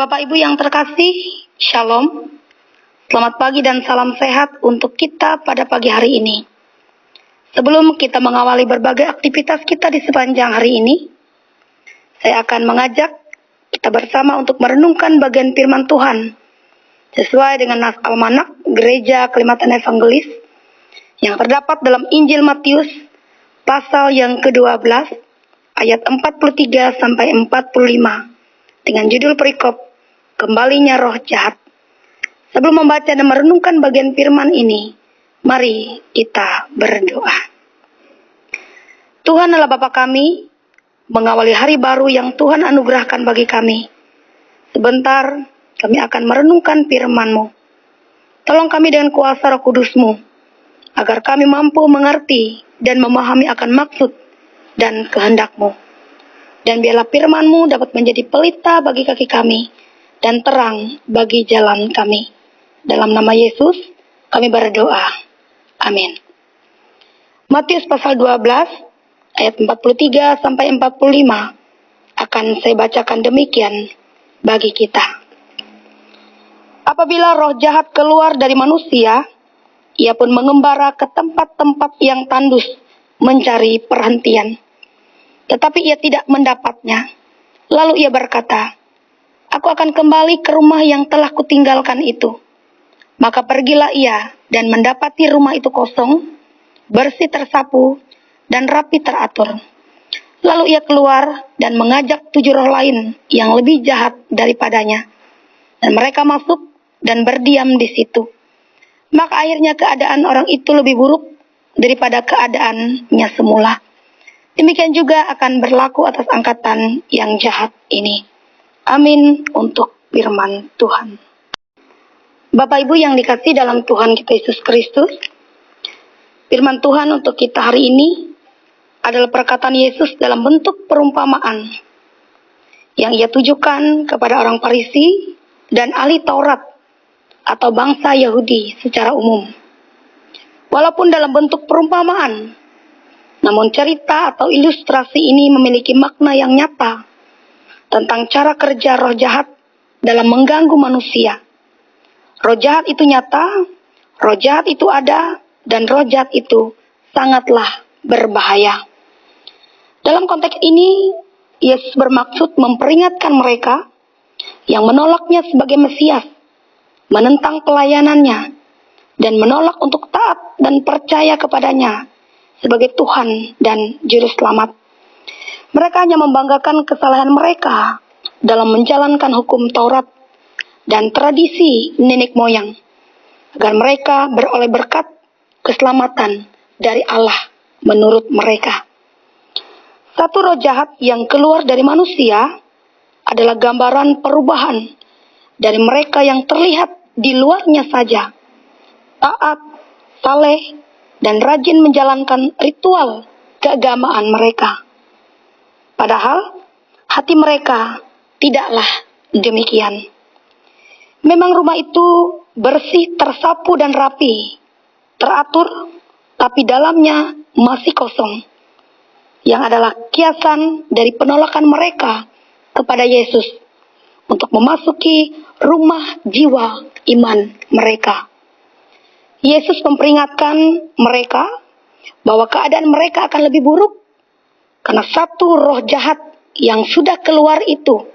Bapak Ibu yang terkasih, Shalom. Selamat pagi dan salam sehat untuk kita pada pagi hari ini. Sebelum kita mengawali berbagai aktivitas kita di sepanjang hari ini, saya akan mengajak kita bersama untuk merenungkan bagian firman Tuhan sesuai dengan nas almanak Gereja Kelimatan Evangelis yang terdapat dalam Injil Matius pasal yang ke-12 ayat 43 sampai 45 dengan judul perikop Kembalinya Roh Jahat. Sebelum membaca dan merenungkan bagian firman ini, mari kita berdoa. Tuhan adalah Bapa kami, mengawali hari baru yang Tuhan anugerahkan bagi kami. Sebentar kami akan merenungkan firman-Mu. Tolong kami dengan kuasa Roh Kudus-Mu, agar kami mampu mengerti dan memahami akan maksud dan kehendak-Mu. Dan biarlah firman-Mu dapat menjadi pelita bagi kaki kami dan terang bagi jalan kami. Dalam nama Yesus kami berdoa. Amin. Matius pasal 12 ayat 43 sampai 45 akan saya bacakan demikian bagi kita. Apabila roh jahat keluar dari manusia, ia pun mengembara ke tempat-tempat yang tandus mencari perhentian. Tetapi ia tidak mendapatnya. Lalu ia berkata, "Aku akan kembali ke rumah yang telah kutinggalkan itu." Maka pergilah ia dan mendapati rumah itu kosong, bersih tersapu, dan rapi teratur. Lalu ia keluar dan mengajak 7 roh lain yang lebih jahat daripadanya. Dan mereka masuk dan berdiam di situ. Maka akhirnya keadaan orang itu lebih buruk daripada keadaannya semula. Demikian juga akan berlaku atas angkatan yang jahat ini. Amin untuk firman Tuhan. Bapak Ibu yang dikasihi dalam Tuhan kita Yesus Kristus, firman Tuhan untuk kita hari ini adalah perkataan Yesus dalam bentuk perumpamaan yang ia tujukan kepada orang Farisi dan ahli Taurat atau bangsa Yahudi secara umum. Walaupun dalam bentuk perumpamaan, namun cerita atau ilustrasi ini memiliki makna yang nyata tentang cara kerja roh jahat dalam mengganggu manusia. Roh jahat itu nyata, roh jahat itu ada, dan roh jahat itu sangatlah berbahaya. Dalam konteks ini, Yesus bermaksud memperingatkan mereka yang menolaknya sebagai Mesias, menentang pelayanannya, dan menolak untuk taat dan percaya kepadanya sebagai Tuhan dan Juru Selamat. Mereka hanya membanggakan kesalahan mereka dalam menjalankan hukum Taurat dan tradisi nenek moyang, agar mereka beroleh berkat keselamatan dari Allah menurut mereka. Satu roh jahat yang keluar dari manusia adalah gambaran perubahan dari mereka yang terlihat di luarnya saja, taat, saleh, dan rajin menjalankan ritual keagamaan mereka. Padahal hati mereka tidaklah demikian. Memang rumah itu bersih, tersapu, dan rapi, teratur, tapi dalamnya masih kosong, yang adalah kiasan dari penolakan mereka kepada Yesus untuk memasuki rumah jiwa iman mereka. Yesus memperingatkan mereka bahwa keadaan mereka akan lebih buruk karena satu roh jahat yang sudah keluar itu,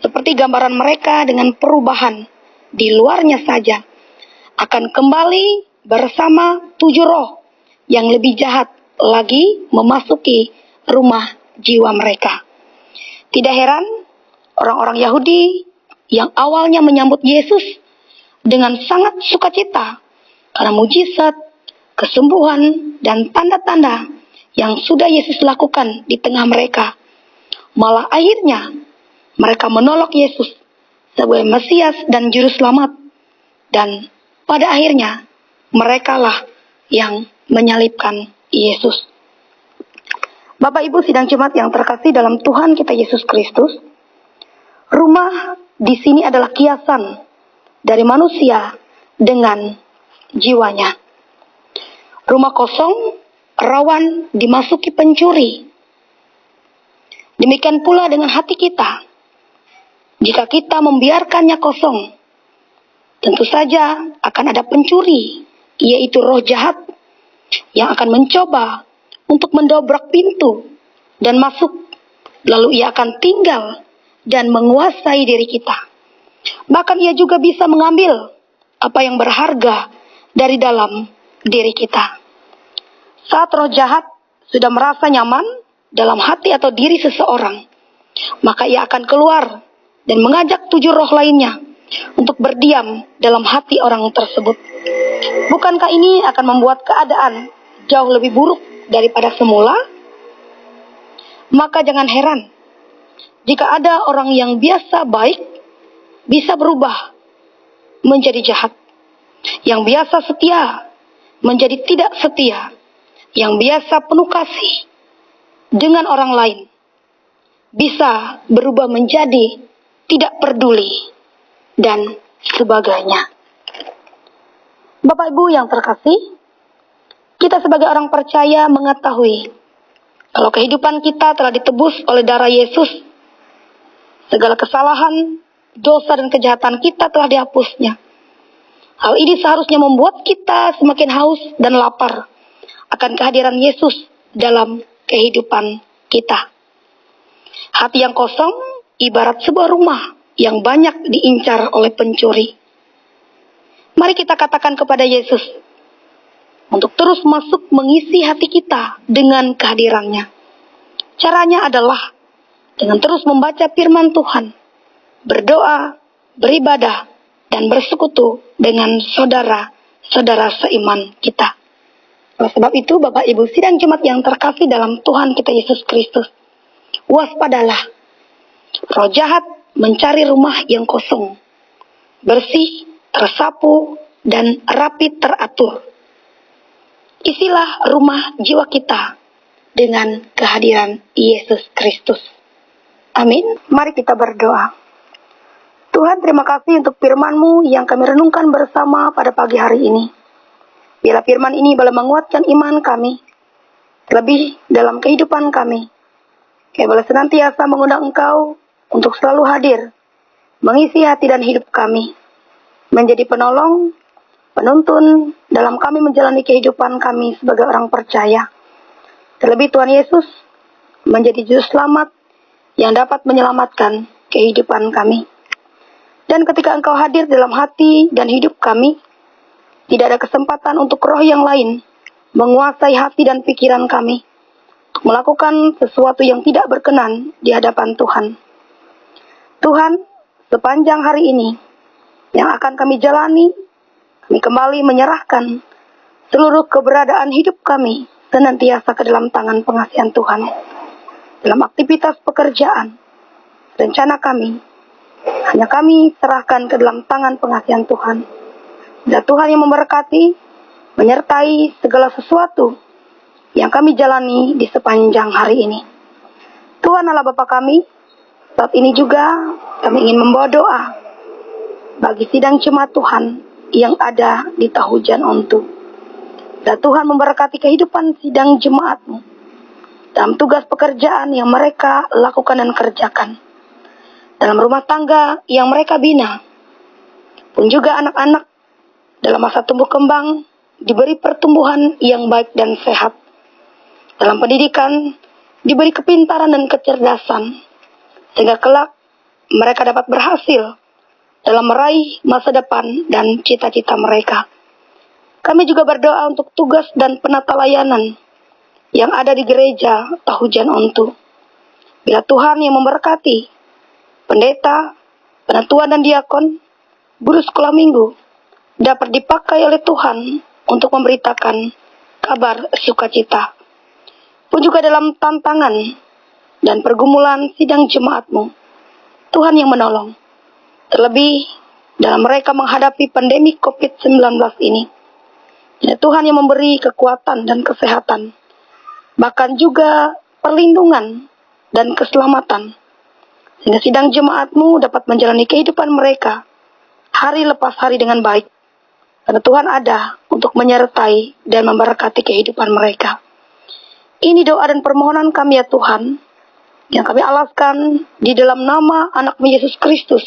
seperti gambaran mereka dengan perubahan di luarnya saja, akan kembali bersama 7 roh yang lebih jahat lagi memasuki rumah jiwa mereka. Tidak heran orang-orang Yahudi yang awalnya menyambut Yesus dengan sangat sukacita karena mujizat, kesembuhan, dan tanda-tanda yang sudah Yesus lakukan di tengah mereka, malah akhirnya mereka menolak Yesus sebagai Mesias dan Juru Selamat. Dan pada akhirnya merekalah yang menyalibkan Yesus. Bapak Ibu sidang jemaat yang terkasih dalam Tuhan kita Yesus Kristus, rumah di sini adalah kiasan dari manusia dengan jiwanya. Rumah kosong rawan dimasuki pencuri. Demikian pula dengan hati kita. Jika kita membiarkannya kosong, tentu saja akan ada pencuri, yaitu roh jahat, yang akan mencoba untuk mendobrak pintu dan masuk. Lalu ia akan tinggal dan menguasai diri kita. Bahkan ia juga bisa mengambil apa yang berharga dari dalam diri kita. Saat roh jahat sudah merasa nyaman dalam hati atau diri seseorang, maka ia akan keluar dan mengajak 7 roh lainnya untuk berdiam dalam hati orang tersebut. Bukankah ini akan membuat keadaan jauh lebih buruk daripada semula? Maka jangan heran jika ada orang yang biasa baik bisa berubah menjadi jahat, yang biasa setia menjadi tidak setia, yang biasa penuh kasih dengan orang lain bisa berubah menjadi tidak peduli dan sebagainya. Bapak Ibu yang terkasih, kita sebagai orang percaya mengetahui kalau kehidupan kita telah ditebus oleh darah Yesus, segala kesalahan, dosa dan kejahatan kita telah dihapusnya. Hal ini seharusnya membuat kita semakin haus dan lapar akan kehadiran Yesus dalam kehidupan kita. Hati yang kosong ibarat sebuah rumah yang banyak diincar oleh pencuri. Mari kita katakan kepada Yesus untuk terus masuk mengisi hati kita dengan kehadirannya. Caranya adalah dengan terus membaca firman Tuhan, berdoa, beribadah, dan bersekutu dengan saudara-saudara seiman kita. Oleh sebab itu, Bapak Ibu sidang jemaat yang terkasih dalam Tuhan kita Yesus Kristus, waspadalah. Roh jahat mencari rumah yang kosong, bersih, tersapu, dan rapi teratur. Isilah rumah jiwa kita dengan kehadiran Yesus Kristus. Amin. Mari kita berdoa. Tuhan, terima kasih untuk firman-Mu yang kami renungkan bersama pada pagi hari ini. Biarlah firman ini boleh menguatkan iman kami, lebih dalam kehidupan kami. Kami boleh senantiasa mengundang Engkau untuk selalu hadir, mengisi hati dan hidup kami, menjadi penolong, penuntun dalam kami menjalani kehidupan kami sebagai orang percaya. Terlebih Tuhan Yesus menjadi juru selamat yang dapat menyelamatkan kehidupan kami. Dan ketika Engkau hadir dalam hati dan hidup kami, tidak ada kesempatan untuk roh yang lain menguasai hati dan pikiran kami, untuk melakukan sesuatu yang tidak berkenan di hadapan Tuhan. Tuhan, sepanjang hari ini yang akan kami jalani, kami kembali menyerahkan seluruh keberadaan hidup kami senantiasa ke dalam tangan pengasihan Tuhan. Dalam aktivitas pekerjaan, rencana kami, hanya kami serahkan ke dalam tangan pengasihan Tuhan. Dan Tuhan yang memberkati, menyertai segala sesuatu yang kami jalani di sepanjang hari ini. Tuhan Allah Bapa kami, saat ini juga kami ingin membawa doa bagi sidang jemaat Tuhan yang ada di Tahujan Ontu. Dan Tuhan memberkati kehidupan sidang jemaat-Mu dalam tugas pekerjaan yang mereka lakukan dan kerjakan, dalam rumah tangga yang mereka bina, pun juga anak-anak dalam masa tumbuh kembang diberi pertumbuhan yang baik dan sehat, dalam pendidikan diberi kepintaran dan kecerdasan, sehingga kelak mereka dapat berhasil dalam meraih masa depan dan cita-cita mereka. Kami juga berdoa untuk tugas dan penata layanan yang ada di gereja Tahujan Ontu. Bila Tuhan yang memberkati pendeta, penatua dan diakon, guru sekolah minggu dapat dipakai oleh Tuhan untuk memberitakan kabar sukacita. Pun juga dalam tantangan dan pergumulan sidang jemaat-Mu, Tuhan yang menolong. Terlebih dalam mereka menghadapi pandemi COVID-19 ini. Ya, Tuhan yang memberi kekuatan dan kesehatan, bahkan juga perlindungan dan keselamatan, sehingga sidang jemaat-Mu dapat menjalani kehidupan mereka hari lepas hari dengan baik. Karena Tuhan ada untuk menyertai dan memberkati kehidupan mereka. Ini doa dan permohonan kami ya Tuhan, yang kami alaskan di dalam nama anak-Mu Yesus Kristus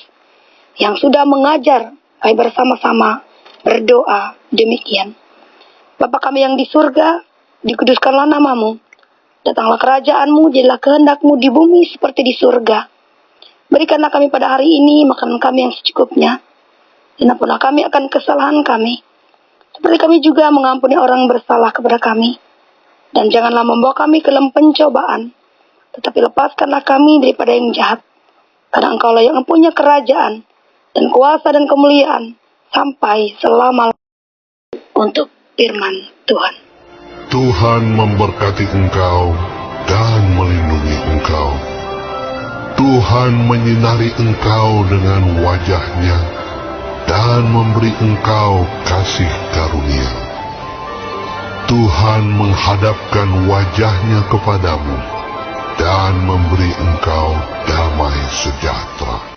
yang sudah mengajar kami bersama-sama berdoa demikian. Bapa kami yang di surga, dikuduskanlah nama-Mu. Datanglah kerajaan-Mu, jadilah kehendak-Mu di bumi seperti di surga. Berikanlah kami pada hari ini makanan kami yang secukupnya. Dan ampunilah kami akan kesalahan kami, seperti kami juga mengampuni orang bersalah kepada kami. Dan janganlah membawa kami ke dalam pencobaan, tetapi lepaskanlah kami daripada yang jahat. Karena Engkaulah yang mempunyai kerajaan dan kuasa dan kemuliaan sampai selama-lamanya. Untuk firman Tuhan. Tuhan memberkati engkau dan melindungi engkau. Tuhan menyinari engkau dengan wajah-Nya dan memberi engkau kasih karunia. Tuhan menghadapkan wajah-Nya kepadamu dan memberi engkau damai sejahtera.